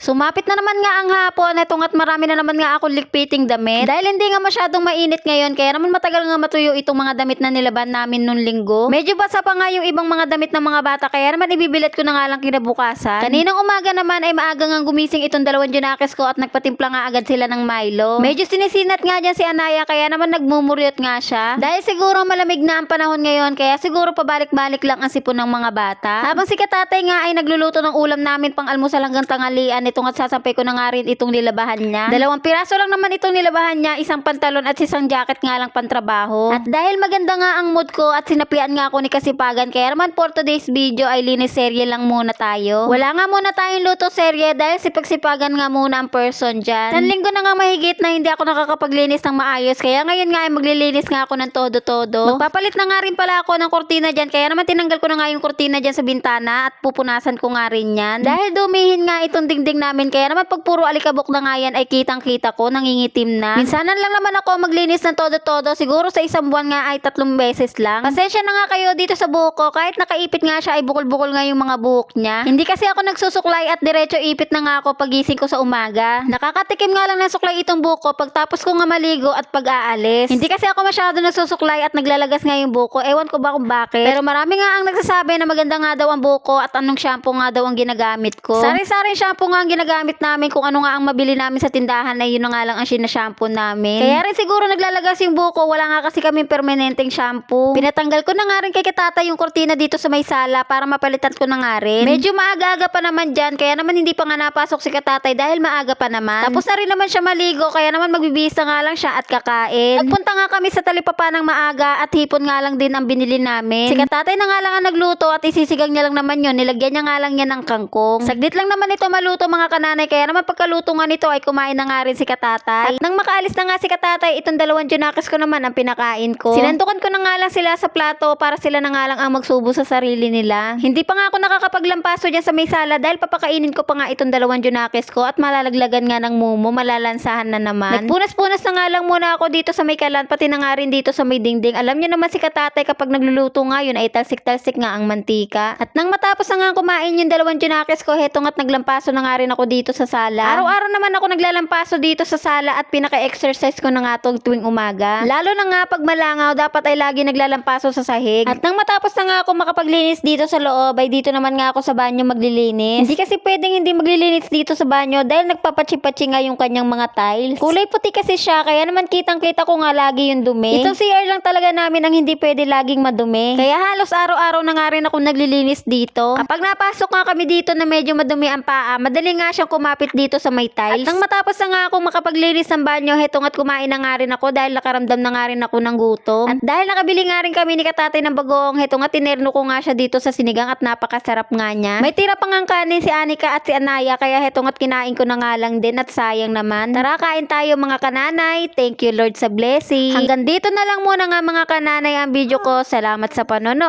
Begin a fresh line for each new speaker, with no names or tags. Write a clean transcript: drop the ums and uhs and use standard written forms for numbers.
Sumapit na naman nga ang hapon, etong at marami na naman nga akong likpiting damit. Dahil hindi nga masyadong mainit ngayon, kaya naman matagal nga matuyo itong mga damit na nilaban namin nung linggo. Medyo basa pa nga yung ibang mga damit ng mga bata, kaya naman ibibilat ko na nga lang kinabukasan. Kaninang umaga naman ay maaga nga gumising itong dalawang junakis ko at nagpatimpla nga agad sila ng Milo. Medyo sinisinat nga dyan si Anaya, kaya naman nagmumuryot nga siya. Dahil siguro malamig na ang panahon ngayon, kaya siguro pabalik-balik lang ang sipon ng mga bata. Habang si Katatay nga ay nagluluto ng ulam namin pang almusal hanggang tanghalian, itong at sasampay ko na nga rin itong nilabahan niya. 2 piraso lang naman itong nilabahan niya, isang pantalon at isang jacket nga lang pantrabaho. At dahil maganda nga ang mood ko at sinapian nga ako ni Kasipagan, kaya naman for today's video ay linis serye lang muna tayo. Wala nga muna tayong luto serye dahil sipagsipagan nga muna ang person dyan. 1 linggo na nga mahigit na hindi ako nakakapaglinis ng maayos, kaya ngayon nga ay maglilinis nga ako ng todo-todo. Magpapalit na nga rin pala ako ng kurtina dyan, kaya naman tinanggal ko na nga yung kurtina dyan sa bintana at pupunasan ko nga rin yan. Dahil dumihin nga itong dingding namin, kaya naman pag puro alikabok na nga yan ay kitang-kita ko, nangingitim na. Minsanan lang naman ako maglinis ng todo-todo, siguro sa isang buwan nga ay 3 beses lang. Pasensya na nga kayo dito sa buhok ko, kahit nakaipit nga siya ay bukol-bukol nga yung mga buhok niya. Hindi kasi ako nagsusuklay at diretso ipit na nga ako pagising ko sa umaga. Nakakatikim nga lang ng suklay itong buhok ko pagtapos ko nga maligo at pag-aalis. Hindi kasi ako masyado nagsusuklay at naglalagas nga yung buhok ko, ewan ko ba kung bakit. Pero marami nga ang nagsasabi na maganda nga daw ang buhok ko at anong shampoo nga daw ang ginagamit ko. Sari-sari shampoo nga ang ginagamit namin, kung ano nga ang mabili namin sa tindahan ay yun na nga lang ang sinashampoo namin. Kaya rin siguro naglalagas yung buhok ko, wala nga kasi kaming permanenteng shampoo. Pinatanggal ko na nga rin kay Tatay yung kurtina dito sa may sala para mapalitan ko na nga rin. Medyo maaga-aga pa naman dyan, kaya naman hindi pa nga napasok si Tatay dahil maaga pa naman. Tapos na rin naman siya maligo, kaya naman magbibisa nga lang siya at kakain. Nagpunta nga kami sa talipapa ng maaga at hipon nga lang din ang binili namin. Si Tatay na nga lang ang nagluto at isisigang niya lang naman yun, nilagyan niya nga lang yan ng kangkong. Saglit lang naman ito maluto mga kananay, kaya naman pagkaluto nga nito ay kumain na nga rin si Tatay. At nang makaalis na nga si Tatay, itong 2 junakis ko naman ang pinakain ko. Sinandukan ko na nga lang sila sa plato para sila na nga lang ang magsubo sa sarili nila. Hindi pa nga ako nakakapaglampaso dyan sa may sala dahil papakainin ko pa nga itong 2 junakis ko at malalaglagan nga ng mumo, malalansahan na naman. Nagpunas-punas na nga lang muna ako dito sa may kalan, pati na nga rin dito sa may dingding. Alam niyo naman si Tatay kapag nagluluto nga yun ay talsik-talsik nga ang mantika. At nang matapos na nga kumain yung 2 junakis ko, hetong at naglampaso na nga rin ako dito sa sala. Araw-araw naman ako naglalampaso dito sa sala at pinaka-exercise ko na nga to tuwing umaga. Lalo na nga pag malangaw, dapat ay lagi naglalampaso sa sahig. At nang matapos na nga ako makapaglinis dito sa loob, ay dito naman nga ako sa banyo maglilinis. Hindi kasi pwedeng hindi maglilinis dito sa banyo dahil nagpapatsi-patsi nga yung kanyang mga tiles. Kulay puti kasi siya, kaya naman kitang-kita ko nga lagi yung dumi. Itong CR lang talaga namin ang hindi pwede laging madumi. Kaya halos araw-araw na nga rin ako naglilinis dito. Kapag napasok nga kami dito na medyo madumi ang paa, madali nga siyang kumapit dito sa may tiles. At nang matapos na nga akong makapaglinis ng banyo, hetong at kumain na nga rin ako dahil nakaramdam na nga rin ako ng gutom. At dahil nakabili nga rin kami ni Katatay ng bagoong, hetong at tinerno ko nga siya dito sa sinigang at napakasarap nga niya. May tira pa nga kanin si Anika at si Anaya, kaya hetong at kinain ko na nga lang din at sayang naman. Tara, kain tayo mga kananay. Thank you Lord sa blessing. Hanggang dito na lang muna nga mga kananay ang video ko. Salamat sa panonood.